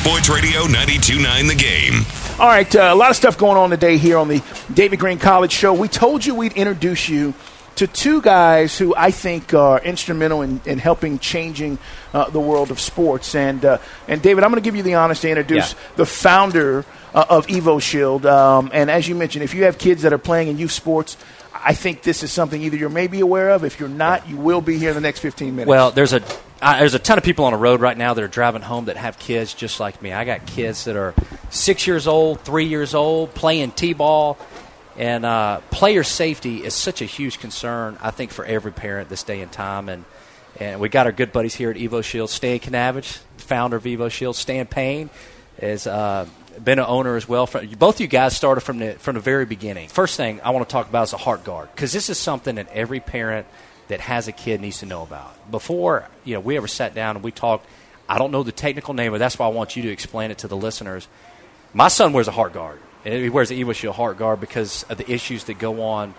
Sports Radio 92.9 The Game. All right, a lot of stuff going on today here on the David Greene College Show. We told you we'd introduce you to two guys who I think are instrumental in helping changing the world of sports. And David, I'm going to give you the honor to introduce the founder of EvoShield. And as you mentioned, if you have kids that are playing in youth sports, I think this is something either you're maybe aware of. If you're not, you will be here in the next 15 minutes. Well, there's a ton of people on the road right now that are driving home that have kids just like me. I got kids that are 6 years old, 3 years old, playing T-ball. And player safety is such a huge concern, I think, for every parent this day and time. And we got our good buddies here at EvoShield's. Stan Kanavage, founder of EvoShield's. Stan Payne has been an owner as well. Both of you guys started from the very beginning. First thing I want to talk about is a heart guard, because this is something that every parent that has a kid needs to know about. Before we ever sat down and we talked, I don't know the technical name, but that's why I want you to explain it to the listeners. My son wears a heart guard. And he wears the EvoShield heart guard because of the issues that go on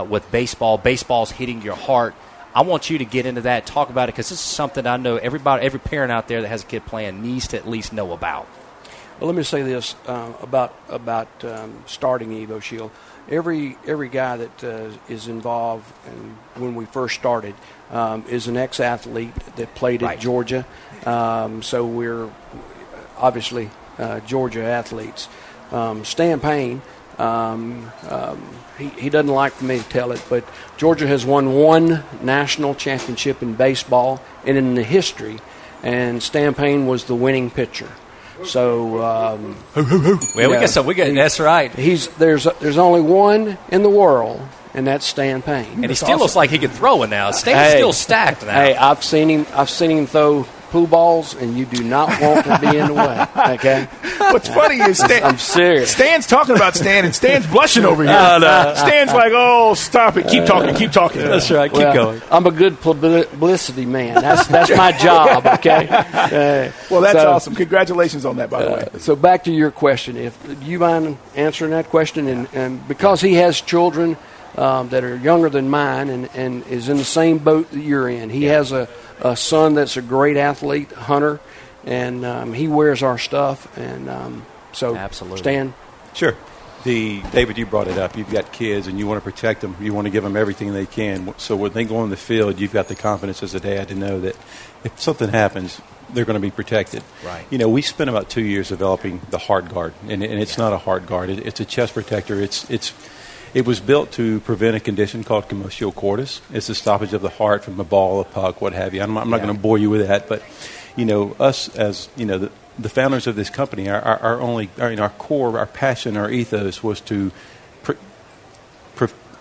with baseball. Baseball's hitting your heart. I want you to get into that, talk about it, because this is something I know every parent out there that has a kid playing needs to at least know about. Well, let me say this about starting EvoShield. Every guy that is involved, and when we first started, is an ex-athlete that played at Georgia. So we're obviously Georgia athletes. Stan Payne, he doesn't like for me to tell it, but Georgia has won one national championship in baseball and in the history, and Stan Payne was the winning pitcher. So, we get that's right. There's only one in the world, and that's Stan Payne. And he still looks like he can throw it now. Stan's still stacked now. Hey, I've seen him throw pool balls, and you do not want to be in the way. Okay. What's funny is I'm serious. Stan's talking about Stan, and Stan's blushing over here. Stan's like, "Oh, stop it! Keep talking." That's right. Keep going. I'm a good publicity man. That's my job. Okay. Well, that's awesome. Congratulations on that, by the way. So back to your question. If you mind answering that question, and because he has children that are younger than mine, and is in the same boat that you're in, he has a son that's a great athlete, Hunter, and he wears our stuff, and so absolutely. Stan? Sure. David, you brought it up. You've got kids, and you want to protect them. You want to give them everything they can. So when they go on the field, you've got the confidence as a dad to know that if something happens, they're going to be protected. Right. We spent about 2 years developing the heart guard, and it's not a heart guard. It's a chest protector. It was built to prevent a condition called commotio cordis. It's the stoppage of the heart from a ball, a puck, what have you. I'm not going to bore you with that, but us as the founders of this company, our core, our passion, our ethos was to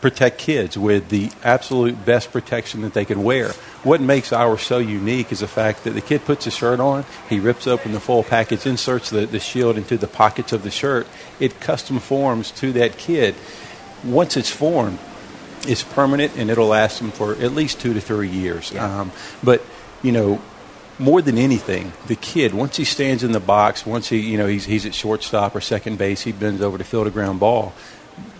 protect kids with the absolute best protection that they can wear. What makes ours so unique is the fact that the kid puts a shirt on, he rips open the full package, inserts the shield into the pockets of the shirt. It custom forms to that kid. Once it's formed, it's permanent, and it'll last them for at least 2 to 3 years. Yeah. But more than anything, the kid, once he stands in the box, once he's at shortstop or second base, he bends over to field a ground ball.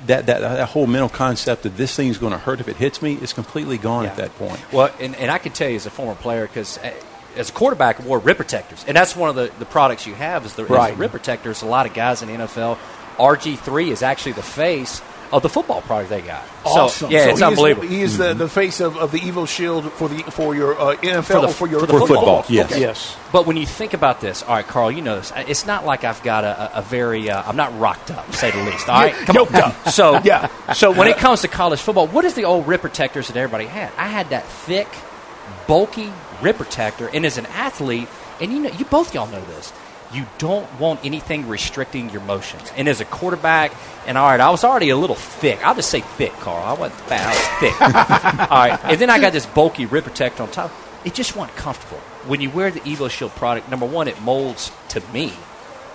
That whole mental concept of this thing's going to hurt if it hits me is completely gone at that point. Well, and I can tell you as a former player, because as a quarterback, I wore rib protectors, and that's one of the products you have is the rib protectors. A lot of guys in the NFL, RG3 is actually the face of the football product they got. Awesome. So, it's unbelievable. He is the face of the EvoShield for your NFL for your football. Yes. Okay. Yes. But when you think about this, all right, Carl, you know this. It's not like I've got a very I'm not rocked up, to say the least. All right, come on. So when it comes to college football, what is the old rib protectors that everybody had? I had that thick, bulky rib protector, and as an athlete, and you both y'all know this. You don't want anything restricting your motions. And as a quarterback, and all right, I was already a little thick. I'll just say thick, Carl. I wasn't fat. I was thick. All right. And then I got this bulky rib protector on top. It just wasn't comfortable. When you wear the EvoShield product, number one, it molds to me,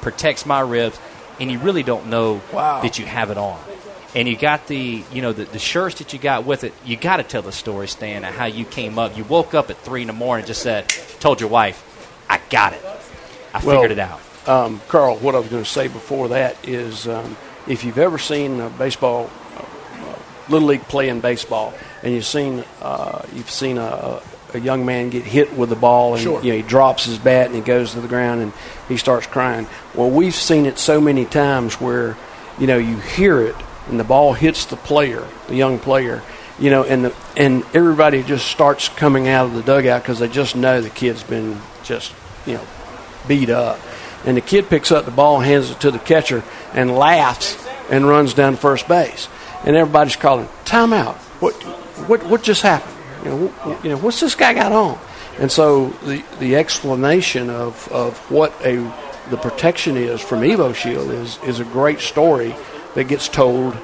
protects my ribs, and you really don't know that you have it on. And you got the shirts that you got with it. You got to tell the story, Stan, of how you came up. You woke up at 3 in the morning and just told your wife, I got it. I figured it out. Carl, what I was going to say before that is if you've ever seen baseball, Little League playing baseball, and you've seen a a young man get hit with the ball and Sure. he drops his bat and he goes to the ground and he starts crying. Well, we've seen it so many times where you hear it and the ball hits the player, the young player, and everybody just starts coming out of the dugout because they just know the kid's been just beat up. And the kid picks up the ball, hands it to the catcher, and laughs and runs down to first base. And everybody's calling, timeout. What just happened? What's this guy got on? And so the explanation of what the protection is from EvoShield is a great story that gets told,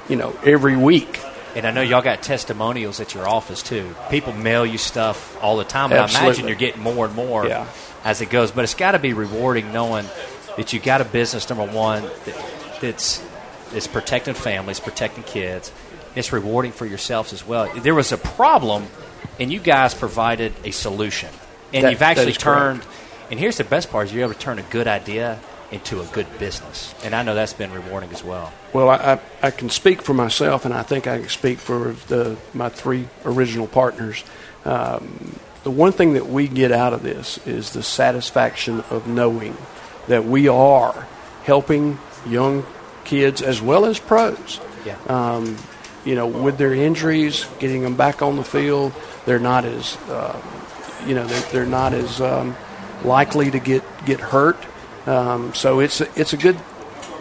every week. And I know y'all got testimonials at your office, too. People mail you stuff all the time, and Absolutely. I imagine you're getting more and more as it goes. But it's got to be rewarding knowing that you got a business, number one, that's protecting families, protecting kids. It's rewarding for yourselves as well. There was a problem, and you guys provided a solution. And you've actually turned – and here's the best part is you're able to turn a good idea into a good business. And I know that's been rewarding as well. Well, I can speak for myself, and I think I can speak for my three original partners. The one thing that we get out of this is the satisfaction of knowing that we are helping young kids as well as pros. Yeah. With their injuries, getting them back on the field, they're not as, they're not as likely to get hurt. So it's a good,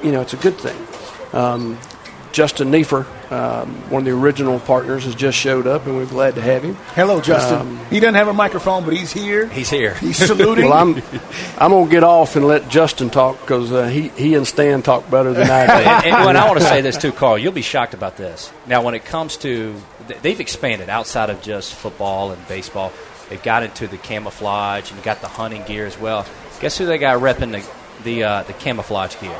it's a good thing. Justin Niefer, one of the original partners, has just showed up, and we're glad to have him. Hello, Justin. He doesn't have a microphone, but he's here. He's here. He's saluting. Well, I'm gonna get off and let Justin talk because he and Stan talk better than I do. and I want to say this too, Carl. You'll be shocked about this. Now, when it comes to they've expanded outside of just football and baseball. They've got into the camouflage and got the hunting gear as well. Guess who they got repping the camouflage gear?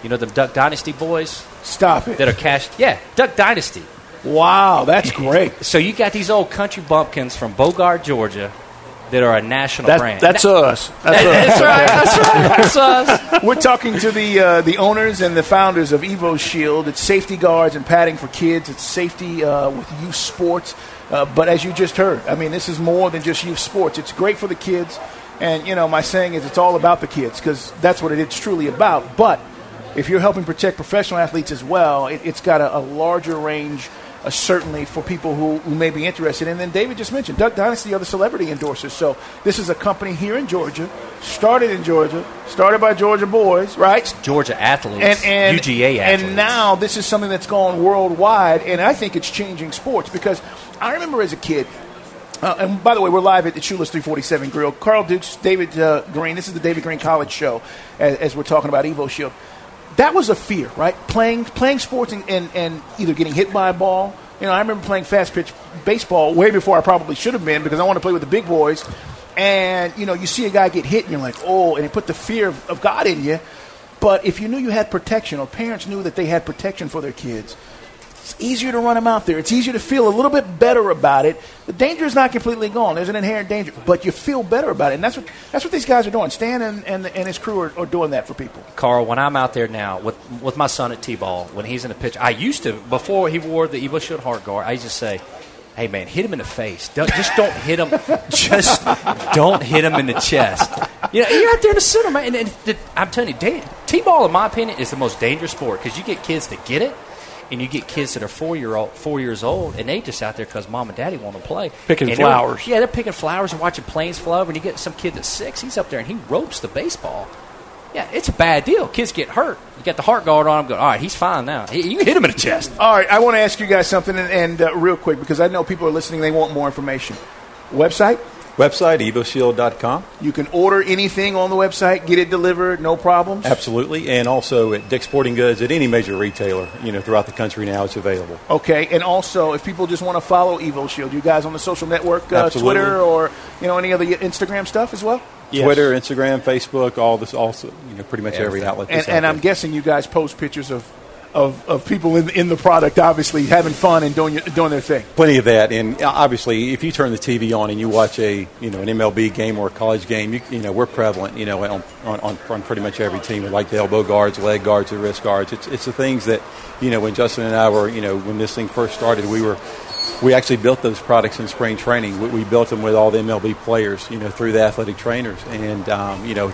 The Duck Dynasty boys? Stop it. That are cashed. Yeah, Duck Dynasty. Wow, that's great. So you got these old country bumpkins from Bogart, Georgia, that are a national brand. That's us. That's right. That's us. We're talking to the owners and the founders of EvoShield. It's safety guards and padding for kids. It's safety with youth sports. But as you just heard, this is more than just youth sports. It's great for the kids. And, my saying is it's all about the kids because that's what it's truly about. But if you're helping protect professional athletes as well, it's got a larger range, certainly for people who may be interested. And then David just mentioned Duck Dynasty are the celebrity endorsers. So this is a company here in Georgia, started by Georgia boys, right? Georgia athletes, UGA athletes. And now this is something that's gone worldwide, and I think it's changing sports because I remember as a kid, and by the way, we're live at the Shoeless 347 Grill. Carl Dukes, David Greene. This is the David Greene College Show as we're talking about EvoShield. That was a fear, right? Playing sports and either getting hit by a ball. I remember playing fast pitch baseball way before I probably should have been because I want to play with the big boys. And, you see a guy get hit and you're like, oh, and it put the fear of God in you. But if you knew you had protection or parents knew that they had protection for their kids, it's easier to run them out there. It's easier to feel a little bit better about it. The danger is not completely gone. There's an inherent danger, but you feel better about it. And that's what these guys are doing. Stan and his crew are doing that for people. Carl, when I'm out there now with my son at T-ball, when he's in the pitch, I used to, before he wore the EvoShield heart guard, I used to say, hey, man, hit him in the face. Just don't hit him. Just don't hit him in the chest. You're out there in the center, man. And I'm telling you, T-ball, in my opinion, is the most dangerous sport because you get kids that get it. And you get kids that are 4 years old, and they just out there because mom and daddy want to play. Picking flowers. They're picking flowers and watching planes fly over. And you get some kid that's 6, he's up there and he ropes the baseball. Yeah, it's a bad deal. Kids get hurt. You got the heart guard on him. Go, all right, he's fine now. You can hit him in the chest. All right, I want to ask you guys something, and real quick, because I know people are listening. They want more information. Website, EvoShield.com. You can order anything on the website, get it delivered, no problems? Absolutely, and also at Dick's Sporting Goods, at any major retailer, throughout the country now, it's available. Okay, and also, if people just want to follow EvoShield, you guys on the social network, Twitter or, any other Instagram stuff as well? Yes. Twitter, Instagram, Facebook, all this, also, pretty much every outlet. And I'm guessing you guys post pictures of people in the product, obviously having fun and doing their thing. Plenty of that, and obviously, if you turn the TV on and you watch an MLB game or a college game, we're prevalent, on pretty much every team. We like the elbow guards, leg guards, the wrist guards. It's the things that, when Justin and I were, when this thing first started, we were we actually built those products in spring training. We built them with all the MLB players, through the athletic trainers. And,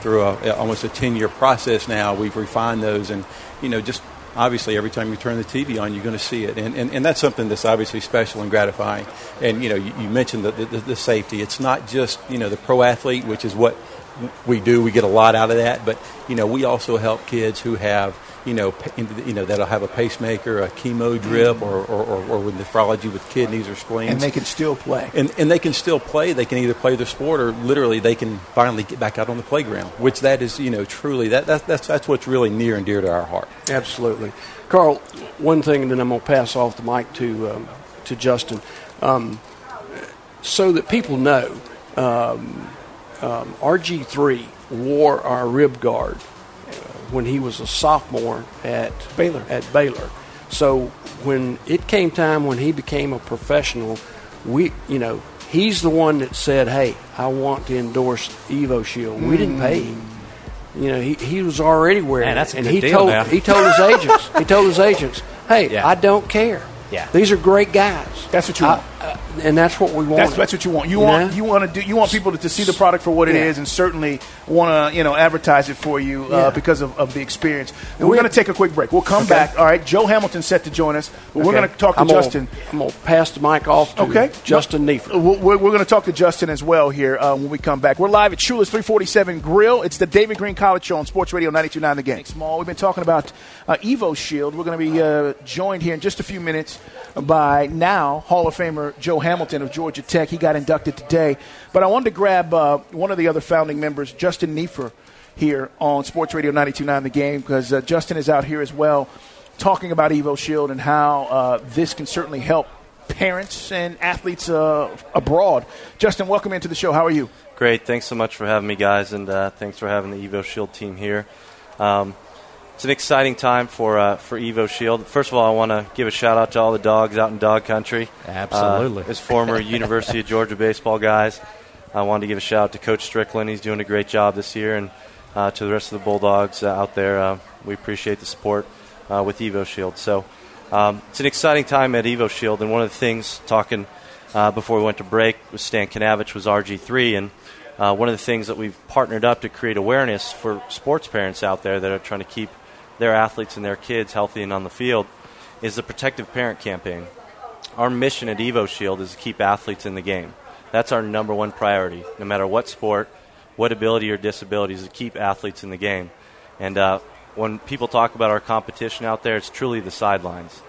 through almost a 10-year process now, we've refined those. And, just obviously every time you turn the TV on, you're going to see it. And that's something that's obviously special and gratifying. And, you mentioned the safety. It's not just, the pro athlete, which is what we do. We get a lot out of that. But, we also help kids who have, that'll have a pacemaker, a chemo drip, or with nephrology with kidneys or spleens. And they can still play. And they can still play. They can either play their sport or literally they can finally get back out on the playground, which that is, truly, that's what's really near and dear to our heart. Absolutely. Carl, one thing, and then I'm going to pass off the mic to Justin. So that people know, RG3 wore our rib guard when he was a sophomore at Baylor. So when it came time when he became a professional, he's the one that said, "Hey, I want to endorse EvoShield." We didn't pay him. He was already wearing that's a it, good and deal now. he told his agents, "Hey, Yeah. I don't care. Yeah. These are great guys. That's what you want. And that's what we want. That's what you want. You want people to see the product for what it is, and certainly want to advertise it for you because of the experience. And we're going to take a quick break. We'll come back. All right, Joe Hamilton's set to join us, but we're going to talk to Justin. I'm going to pass the mic off to Justin Niefer. We're going to talk to Justin as well here when we come back. We're live at Shula's 347 Grill. It's the David Greene College Show on Sports Radio 92.9 The Game. Small. We've been talking about EvoShield. We're going to be joined here in just a few minutes by now Hall of Famer Joe Hamilton of Georgia Tech. He got inducted today. But I wanted to grab one of the other founding members, Justin Niefer, here on Sports Radio 92.9 The Game, because Justin is out here as well talking about EvoShield and how this can certainly help parents and athletes abroad. Justin, welcome into the show. How are you? Great. Thanks so much for having me, guys, and thanks for having the EvoShield team here. It's an exciting time for EvoShield. First of all, I want to give a shout-out to all the dogs out in dog country. Absolutely. As former University of Georgia baseball guys, I wanted to give a shout-out to Coach Strickland. He's doing a great job this year, and to the rest of the Bulldogs out there. We appreciate the support with EvoShield. So it's an exciting time at EvoShield, and one of the things, talking before we went to break with Stan Kanavage, was RG3, and one of the things that we've partnered up to create awareness for sports parents out there that are trying to keep their athletes and their kids healthy and on the field is the Protective Parent Campaign. Our mission at EvoShield is to keep athletes in the game. That's our number one priority, no matter what sport, what ability or disability, is to keep athletes in the game. And when people talk about our competition out there, it's truly the sidelines.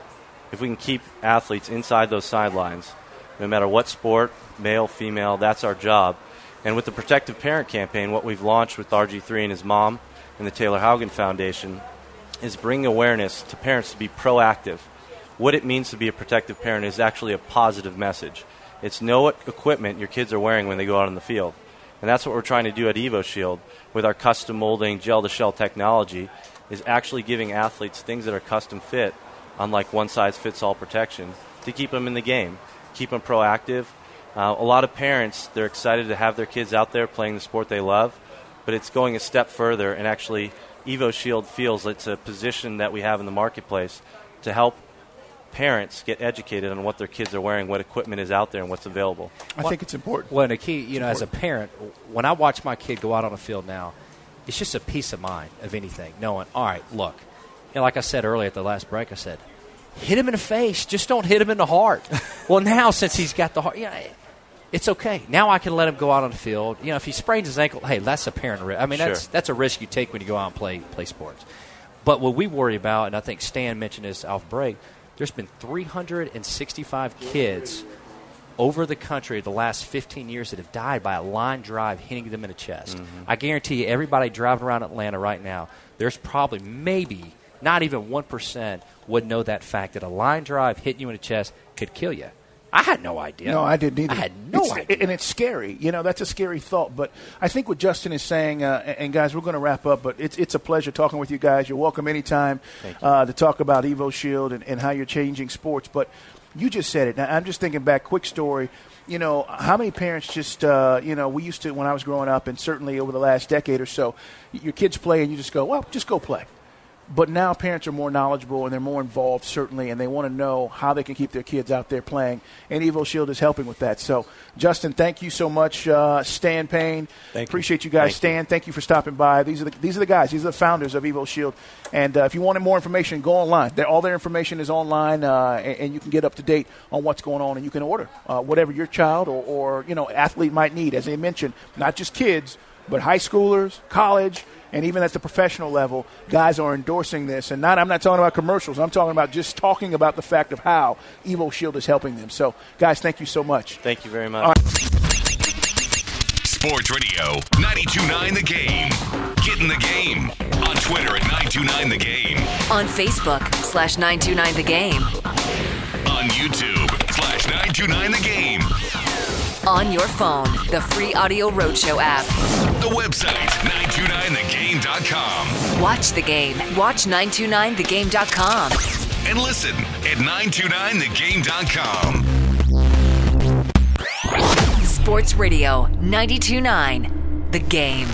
If we can keep athletes inside those sidelines, no matter what sport, male, female, that's our job. And with the Protective Parent Campaign, what we've launched with RG3 and his mom and the Taylor Haugen Foundation is bringing awareness to parents to be proactive. What it means to be a protective parent is actually a positive message. It's know what equipment your kids are wearing when they go out on the field. And that's what we're trying to do at EvoShield with our custom molding gel-to-shell technology, is actually giving athletes things that are custom fit, unlike one-size-fits-all protection, to keep them in the game, keep them proactive. A lot of parents, they're excited to have their kids out there playing the sport they love, but it's going a step further, and actually EvoShield feels it's a position that we have in the marketplace to help parents get educated on what their kids are wearing, what equipment is out there, and what's available. I think it's important. Well, and a key, as a parent, when I watch my kid go out on the field now, it's just a peace of mind of anything, knowing, all right, look, like I said earlier at the last break, I said, hit him in the face, just don't hit him in the heart. Well, now since he's got the heart, it's okay. Now I can let him go out on the field. If he sprains his ankle, hey, that's a parent risk. I mean, Sure. that's a risk you take when you go out and play sports. But what we worry about, and I think Stan mentioned this off break, there's been 365 kids over the country the last 15 years that have died by a line drive hitting them in the chest. Mm-hmm. I guarantee you, everybody driving around Atlanta right now, there's probably maybe not even 1% would know that fact that a line drive hitting you in the chest could kill you. I had no idea. No, I didn't either. I had no idea. And it's scary. That's a scary thought. But I think what Justin is saying, and guys, we're going to wrap up, but it's a pleasure talking with you guys. You're welcome anytime to talk about EvoShield and how you're changing sports. But you just said it. Now, I'm just thinking back, quick story. How many parents just, we used to, when I was growing up, and certainly over the last decade or so, your kids play and you just go, well, just go play. But now parents are more knowledgeable and they're more involved, certainly, and they want to know how they can keep their kids out there playing. And EvoShield is helping with that. So, Justin, thank you so much. Stan Payne, appreciate you guys. Stan, thank you for stopping by. These are the guys. These are the founders of EvoShield. And if you wanted more information, go online. All their information is online, and you can get up to date on what's going on, and you can order whatever your child or athlete might need. As they mentioned, not just kids, but high schoolers, college, and even at the professional level, guys are endorsing this. And I'm not talking about commercials. I'm talking about just talking about the fact of how EvoShield is helping them. So, guys, thank you so much. Thank you very much. Sports Radio 92.9 The Game. Get in the game. On Twitter at 929 The Game. On Facebook /929 The Game. On YouTube /929 The Game. On your phone, the free Audio Roadshow app. The website, 929thegame.com. Watch the game. Watch 929thegame.com. And listen at 929thegame.com. Sports Radio 92.9 The Game.